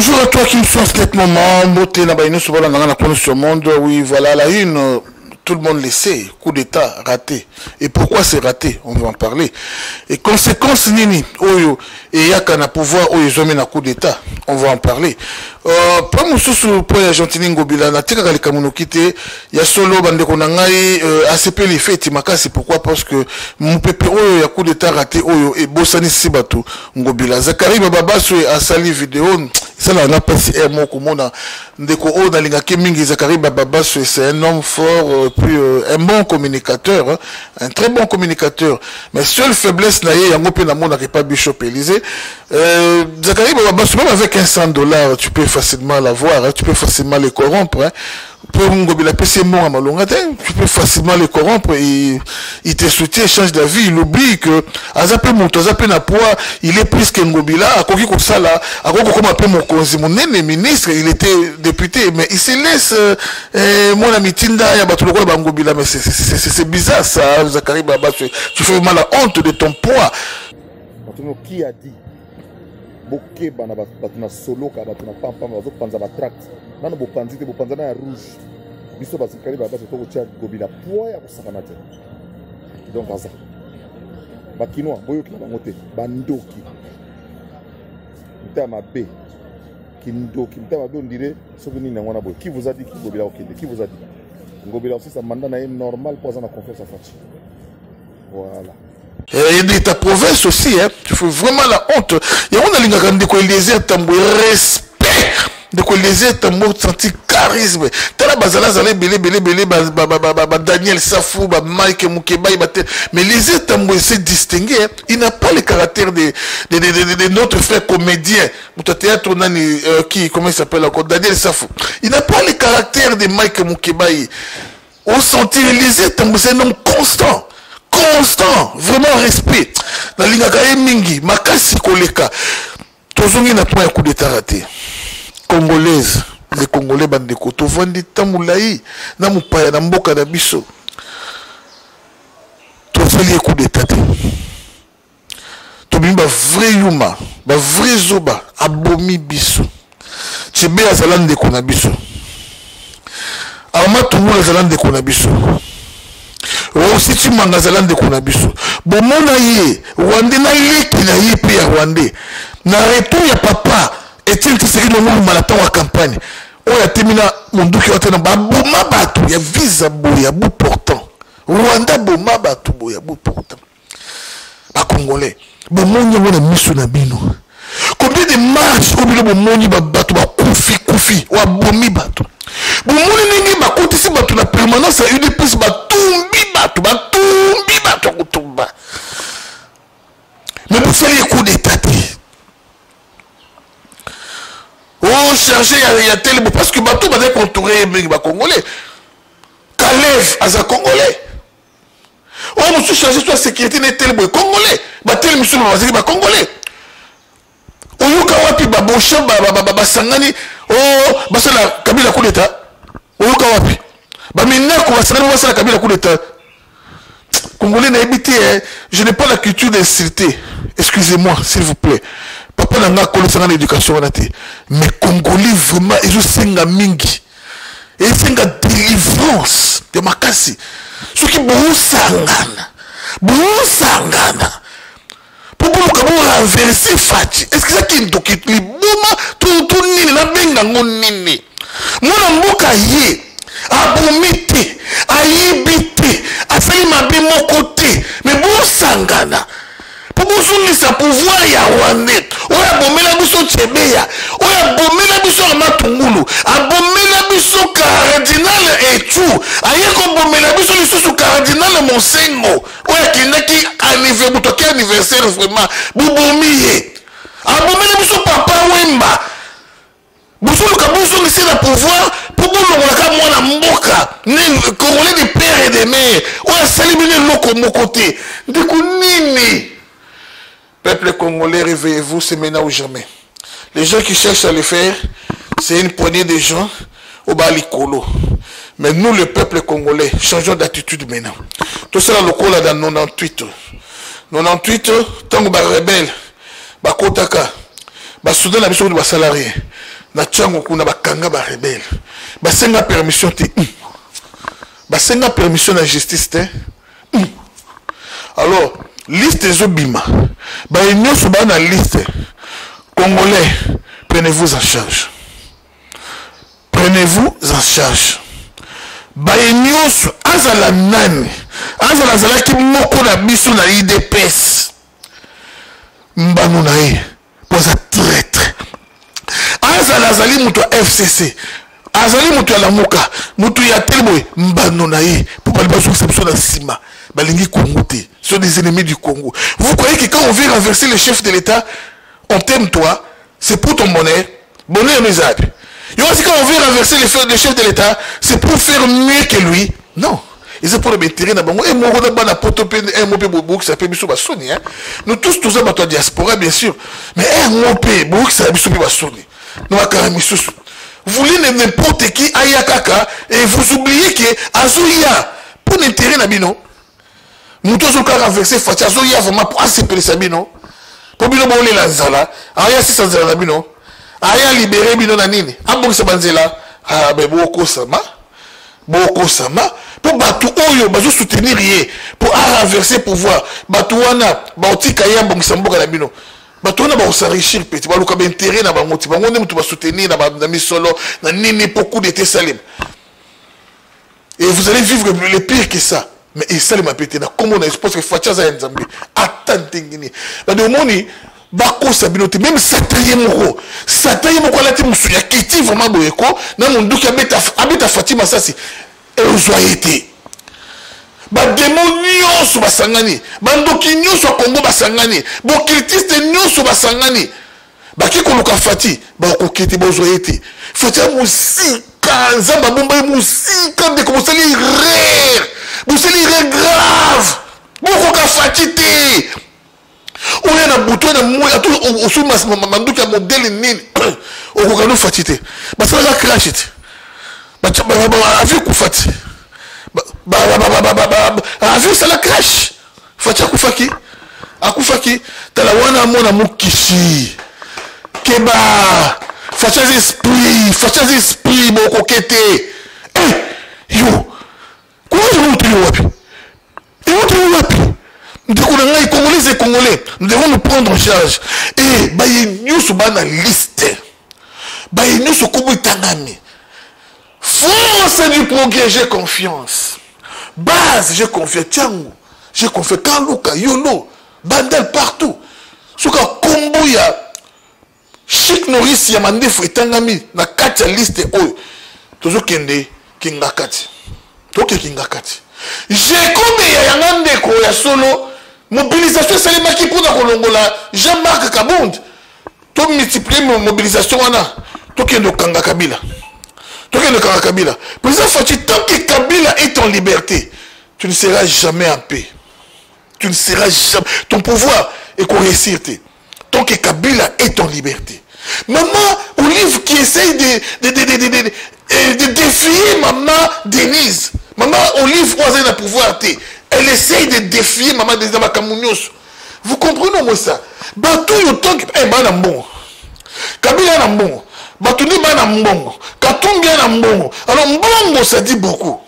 Bonjour à toi qui me suis en ce moment. Beauté na baïno sur ce monde. Oui, voilà la une. Tout le monde le sait. Coup d'état raté. Et pourquoi c'est raté? On va en parler. Et conséquences nini. Oyo. Et yaka na pouvoir. Oyo zomen na coup d'état. On va en parler. Pas mon sous point Argentine Ngobila. Na tika kali kamuno kite. Ya solo bande konangai. ACP les fêtes. Maka c'est pourquoi parce que mon pépé oyo ya coup d'état raté. Oyo et bossani sibatu Ngobila. Zakari Bababaso a sali vidéo. Ça là on a passé un mot comme on a ndeko o na linga kemingi Zakari Bababaso c'est un homme fort puis un bon communicateur hein, un très bon communicateur mais seule faiblesse na yango pe na mona pas Bishop Élysée Zakari Bababaso même avec $100 tu peux facilement l'avoir hein, tu peux facilement les corrompre hein. Pour Ngobila PC mon amalonga tu peux facilement les corrompre et il te soutient change d'avis il oublie que azape monto azape na poids il est plus que Ngobila akoki ko sala akoko comme appelé mon konzi mon ministre il était député mais il se laisse mon ami Tinda ya bato lokola Ngobila mais c'est bizarre ça Zakari Bababaso tu fais mal la honte de ton poids. Qui a dit boké bana batuna solo ka batuna pampa bazo panza ba tract nana bo panzite bo panza na rouge biso ba Zakari Bababaso to ko tia Ngobila poids ya kusakana te donc aza ba kinoa boyo ki ba ngote bandoki ntama be kindoki ntama be on dirait soki nini ngwana boyo qui vous a dit que Ngobila okende qui vous a dit Ngobila aussi ça mandat na normal pour avoir confiance à Fati voilà. Et de ta province aussi, hein, tu fais vraiment la honte. Il y a un lingaka de quoi les tambour respect, de quoi les tambour senti charisme. T'as bazala zalé belé Daniel Safou, Mike Moukeba, mais les tambour c'est distingué. Il n'a pas le caractère de notre frère comédien. Mon théâtre nani qui comment il s'appelle encore Daniel Safou. Il n'a pas le caractère de Mike Moukeba. On sentit les tambour c'est un homme constant. Constant, vraiment respect. Na linga kaye mingi, makasi koleka. Tozongi na point coup d'état raté. Congolaise, les Congolais bandeko, to vandi tamulayi na mupaya na mboka na biso. Tozali coup d'état. To bimba vrai yuma, ba vrai zoba, abomi biso. Chebe azalande ko na biso. Ama tumula azalande ko na biso. Si tu mangazalan de Konabiso, bon mon aïe, Rwandais n'a l'équipe n'a y payé à Rwandais. N'a retour ya papa, est-il que c'est le monde malaton à campagne? Oh ya termina mon doux qui a été dans Boma Batou, ya visa boya bout portant. Rwanda Boma Batou boya bout portant. Pas congolais. Bon mon y a un mission na bino. Combien de marches au milieu de mon y batou ba koufi ou a bomi batou. Bon mon y ba côté si batou la permanence à une plus batumbi batou kutumba. Mais vous faites les coups d'état. Oh chercher il y a tel parce que batou va contourner les congolais. Kalev aza congolais. Oh monsieur chercher sur la sécurité n'est tel congolais. Ba tel monsieur va congolais. Oyuka wapi babosha basangani oh basala Kabila coup d'état oyuka wapi bamina ko basangani basala Kabila coup d'état Congolais n'a habité je n'ai pas la culture d'insulter excusez-moi s'il vous plaît papa nanga ko lesanga l'éducation wanate mais Congolais vraiment ils ont senga mingi et senga délivrance de makasi ce qui sangana pour renverser Fati. Est-ce que ça qui est le bouma tout nini la benga ngonini. Mwana mboka ye abomite ayibite asali mabe mokote mais bon sangana. Pour vous sa pouvoir ya Rwandais. Oya bomela biso Chebeya. Oya bomela biso Matungulu. Abomela biso cardinal et tout. Ayeko bomela biso lisusu cardinal Monsengo. Oya kinaki anniversaire vraiment. Bubomiye. Abomela biso papa Wemba. Boussou Kaboussou ici le pouvoir pour vous mwana mboka. Congolais de père et de mère. Oya salimine loko mokote. Ndeko nini. Peuple congolais, réveillez-vous, c'est maintenant ou jamais. Les gens qui cherchent à le faire, c'est une poignée de gens au Balikolo. Mais nous, le peuple congolais, changeons d'attitude maintenant. Tout ça, le col dans 98. 98, tant que les rebelles, les Kotaka, les Soudan, les salariés, na tchango kuna bakanga ba rebelle basenga permission te basenga permission na justice te alors liste ezobima ba nyonso ba na liste congolais prenez-vous en charge en charge ba nyonso azala nani azala zalaki moko na biso na IDPS mbano na ye poza traître azala azali mutu ya FCC azali mutu ya lamuka mutu ya teleboy mbano na ye po bali bazokisa biso na nsima balingi Congo te sont des ennemis du Congo. Vous croyez que quand on veut renverser le chef de l'État on t'aime toi c'est pour ton bonheur nous a et aussi quand on veut renverser le chef de l'État c'est pour faire mieux que lui non. Et c'est pour le mettre dans le et mon na poto pe un mot pe book ça peut biso ba soni hein nous tous ça bato diaspora bien sûr mais un mot pe book ça biso pe ba soni nous akara misusu vous voulez n'importe qui aya kaka et vous oubliez que azoya pour l'intérêt na bino muto zo ka renverser fatia azoya vraiment pour accepter ça bino pour bino bo le lanzala aya 600 na bino aya libérer bino na nini ambongisa banzela ah be boko sama pour batu oyo bazo soutenir ye pour renverser pouvoir batu wana baotika yambo ngisamboka na bino batu wana ba s'enrichir petit ba luka intérêt na bango ti bango mutu ba soutenir na misolo na nini beaucoup de salim et vous allez vivre le pire que ça mais et ça m'a pété na comment on expose que fatia za nzambe atantengini ba de moni bako sabinote même sataye moko la ti musu ya kiti vraiment boyeko na munduki abeta Fatima sasi ezoyete ba démonios basangani bandoki nyonso Congo basangani bo cultiste nyonso basangani baki koluka fati ba kokete bozoyete fatia musika nzamba bomba musika de commencer rire grave boko ka fatite on est dans bouton de moi à tout au sous manduki ya modèle nini okokano fatite basala crash it avi kufati avi sala crash fati akufaki tala wana mona mukishi keba fachaz esprit boko kete yo comment tu wapi Congolais, nous devons nous prendre en charge. Et nous sommes dans la liste. Nous sommes comme Tanami. Force du progrès, j'ai confiance. Base, j'ai confiance. Tiango, j'ai confiance. Kanluka, Yolo, Bandel partout. Souka Komboya, Chic Norris, Yamandefo et Tanami, na kati liste oyo. Tozo kende, Kingakati. Toke Kingakati. J'ai comme Yangandeko, ya solo. Mobilisation c'est les maquis pour la Jean-Marc Kabund. Tu multiplies mobilisation tu es le Kanga Kabila. Président Fati, tant que Kabila est en liberté, tu ne seras jamais en paix. Tu ne seras jamais. Ton pouvoir est qu'on réussir. Tant que Kabila est en liberté. Maman Olive qui essaye de défier maman Denise. Maman Olive croise le pouvoir. Elle essaye de défier maman des Amakamounios. Vous comprenez moi ça? Batou yotank eh banambongo. Kabila nambongo. Batouni banambongo. Katumbi nambongo. Alors mbongo ça dit beaucoup.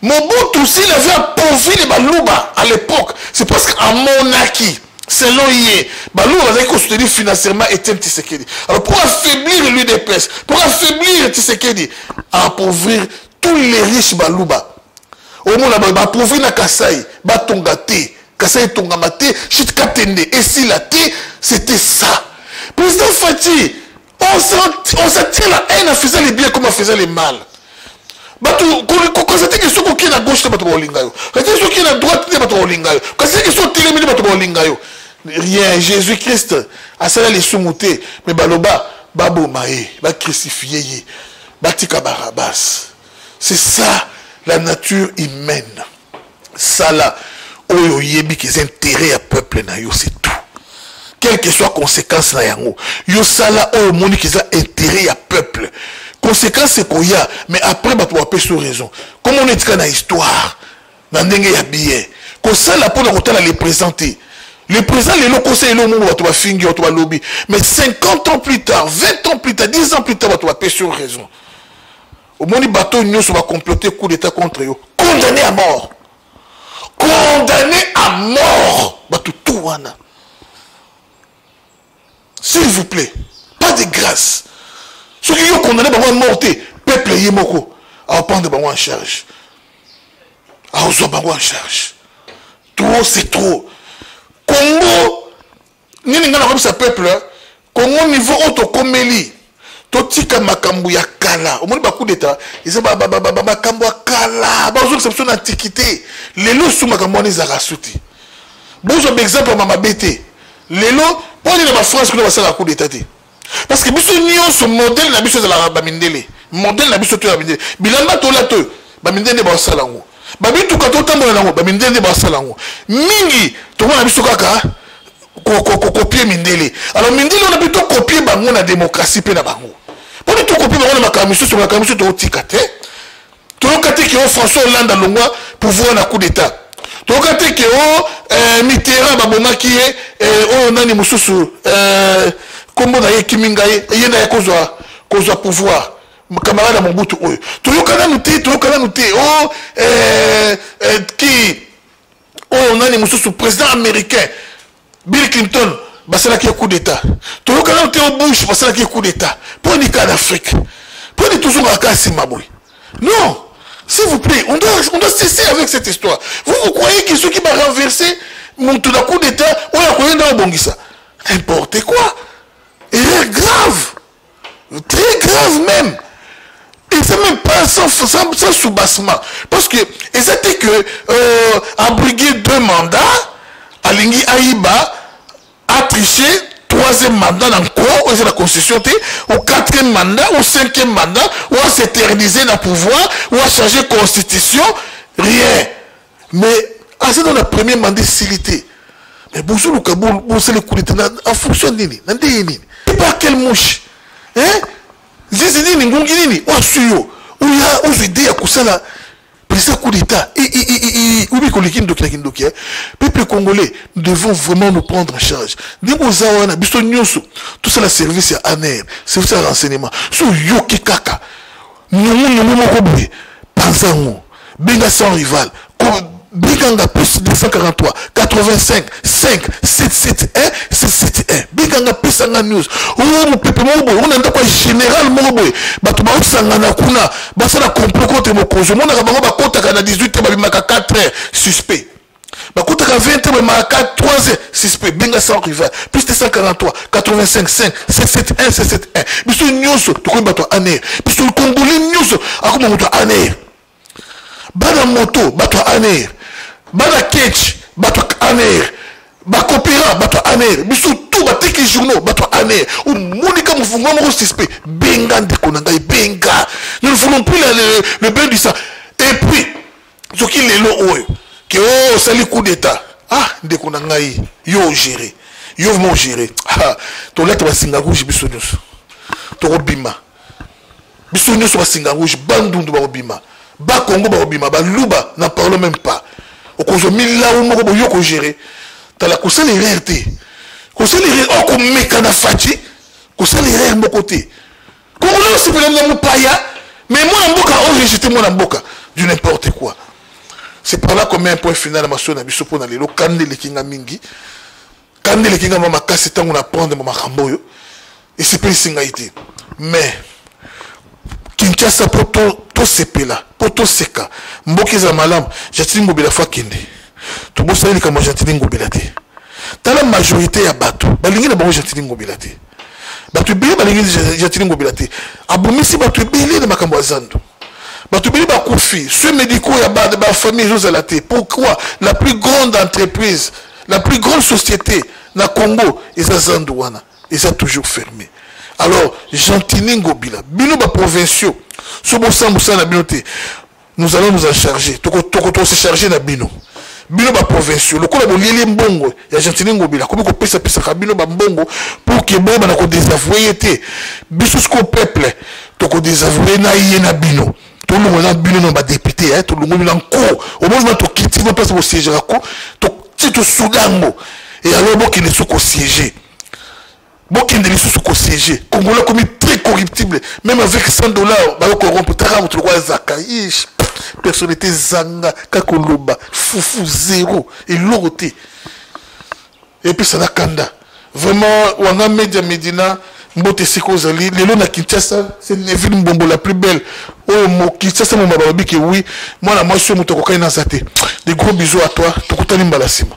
Mobutu s'il avait appauvri les Balouba à l'époque, c'est parce qu'à Monaki, selon Yé, Balouba avait soutenir financièrement Etienne Tshisekedi. Alors pour affaiblir l'UDPS, pour affaiblir Tshisekedi, appauvrir tous les riches Balouba. Au moins, on a prouvé na Kasai, Batongate, Kasai Tongamate, Chitkatende, et si la T, c'était ça. Président Fati, on s'attire la haine à faire les biens comme on faisait les mal. Quand c'était que ceux qui sont à gauche, quand c'était ceux qui sont à droite, quand c'était que ceux qui sont rien, Jésus-Christ, à ça les soumoutés, mais Baloba, Babo Maé, ba crucifié, Batika Barabas. C'est ça. La nature humaine, ça là, oyo yebi qui est intérêt à peuple na yo, c'est tout. Quelles que soient les conséquences na yango, yo ça là, oyo moni qui a intérêt à peuple. Conséquences c'est qu'on y a, mais après bah tu vas sous raison. Comme on est dans l'histoire, dans ndenge ya billet, que ça là pour la les présenter. Le président, le conseil, le monde, tu vas finir, tu vas lobby. Mais 50 ans plus tard, 20 ans plus tard, 10 ans plus tard, tu vas payer sur raison. Au moins, les bateaux, nous, va comploter coup d'état contre eux. Condamné à mort. Condamné à mort. Bateau tout, wana. S'il vous plaît, pas de grâce. Ceux qui ont condamné à mort, peuple y est moko. À prendre en charge. À en charge. Trop, c'est trop. Congo, ni n'ingana comme ça peuple, Congo niveau autocomélie, totika makambu ya kala. Au moins beaucoup d'état, ils ont makambu ya kala. Bah aux exceptions d'antiquité, les lots sous makambu ni zarasuti. Bon, j'ai un exemple pour ma bête. Les lots, pour aller dans la France, que nous va coup d'état. Parce que biso nion ce modèle na biso de la bamindele, modèle na biso to la bamindele. Bilamba to la to, bamindele ba salango. Babi tout quand on tambola nango, bamindele ba salango. Mingi, to na biso kaka copier mindele. Alors mindele on a plutôt copier bango na démocratie pe na bango. Pour tout copier bango na makamisi sur makamisi to tikate. To kate ki o François Hollande longwa pouvoir na coup d'état. To kate ki o Mitterrand babomaki o nani mususu comment d'ailleurs Kimingaye et yenda kozwa pouvoir camarade Mobutu oyo toyokana nuté oh qui on a les mususu président américain Bill Clinton basala qui coup d'état toyokana nuté au Bush basala qui coup d'état pour les cas d'Afrique pour les toujours à casser maboui non s'il vous plaît on doit cesser avec cette histoire vous croyez que ceux qui va renverser mon tout coup d'état on a quoi dans bongisa n'importe quoi. Erreur grave, très grave même. Et c'est même pas sans soubassement. Parce que, et c'était que, abriguer 2 mandats, Alingi Aïba a triché 3e mandat encore, c'est la constitution, au 4e mandat, au 5e mandat, ou à s'éterniser dans le pouvoir, ou à changer la constitution, rien. Mais, c'est dans le premier mandat silité. Mais bonjour le Kaboul, c'est le coup d'état, en fonction de nini, pas quelle mouche, hein? Zizini n'ingongini, ou suyo, ou ya, ou zidé à kusala, président coup d'état, ou bien qu'on kindoki, peuple congolais, nous devons vraiment nous prendre en charge. Dimo zawana, biso nyoso, tout ça la service à ANER, service à renseignement, sous yoki kaka, nous mokobwe, panzango, benga sans rival, Biganga plus 243 85 5 77 1 771 Biganga plus anga news oh mon peuple mobo on a quoi général mobo bato ba sangana kuna basala complot contre mokozo mona ka bango ba kota ka na 18 ba bimaka 4 suspect ba kota ka 20 ba maka 3 suspect binga sans rival plus 243 85 5 771 771 biso nyonso to ko bato aner biso congolais nyonso akoma moto aner bana moto bato aner bana ketch bato aner bakopera bato aner biso tout bateki journaux bato aner ou monika mufungo moko suspect benga ndeko na ngai benga nous ne voulons plus le bain du sang et puis ce qui est là oyo que oh sali coup d'état ah ndeko na ngai yo gérer yo mo gérer ah to leta basinga rouge biso nyos to robima biso nyos basinga rouge bandundu ba robima ba Congo ba robima ba luba n'en parlons même pas au cause milla ou moko yo ko gérer t'as la cause les réalité cause les réalité on comme mekana fati cause les réalité mon côté comme là c'est pas mon paya mais moi en boka on rejeter moi en boka du n'importe quoi c'est par là comme un point final à ma sœur na biso pour na lelo kande le kinga mingi kande le kinga mama kasi tango na prendre mama kamboyo et c'est pas singa été mais Kinshasa pour to sepela pour to seka mboki za malam jatini ngobela fa kende to bosali kama jatini ngobela te tala majorité ya bato balingi na bango jatini ngobela te bato bele balingi jatini ngobela te abomisi bato bele na makambo azando bato bele ba kufi ceux médicaux ya ba famille Josala te pourquoi la plus grande entreprise la plus grande société na Congo eza zando wana eza toujours fermé. Alors, Gentini Ngobila, bino ba provinciaux, so bo sambusa na binote, nous allons nous en charger. Toko se charger na bino. Bino ba provinciaux, le kola bo lieli mbongo, ya Gentini Ngobila, komi ko pesa bino ba mbongo pour que boba na ko désavouer te. Biso sko peuple, toko désavouer na yé na bino. Tout le monde a bino na ba député, tout le monde en cours. Au moins to kiti na place au siège rako, to tito soudango. Et alors, bon, qui ne sont qu'au siégé. Bon, qui ne sont qu'au siégé. Congolais comme très corruptible. Même avec $100, bah, on corrompt. Taram, tu le vois, Zakaïch. Personnalité Zanga, Kakoloba, Foufou, zéro. Et l'aureté. Et puis, ça n'a kanda. Vraiment, on a Média Médina. Mbote Siko Zali, les lots à Kinshasa, c'est une ville Mbombo la plus belle. Oh, mon Kinshasa, mon bababi, que oui, moi, la moitié, mon tokokai na zate. Des gros bisous à toi, Tokutani Mbalasima.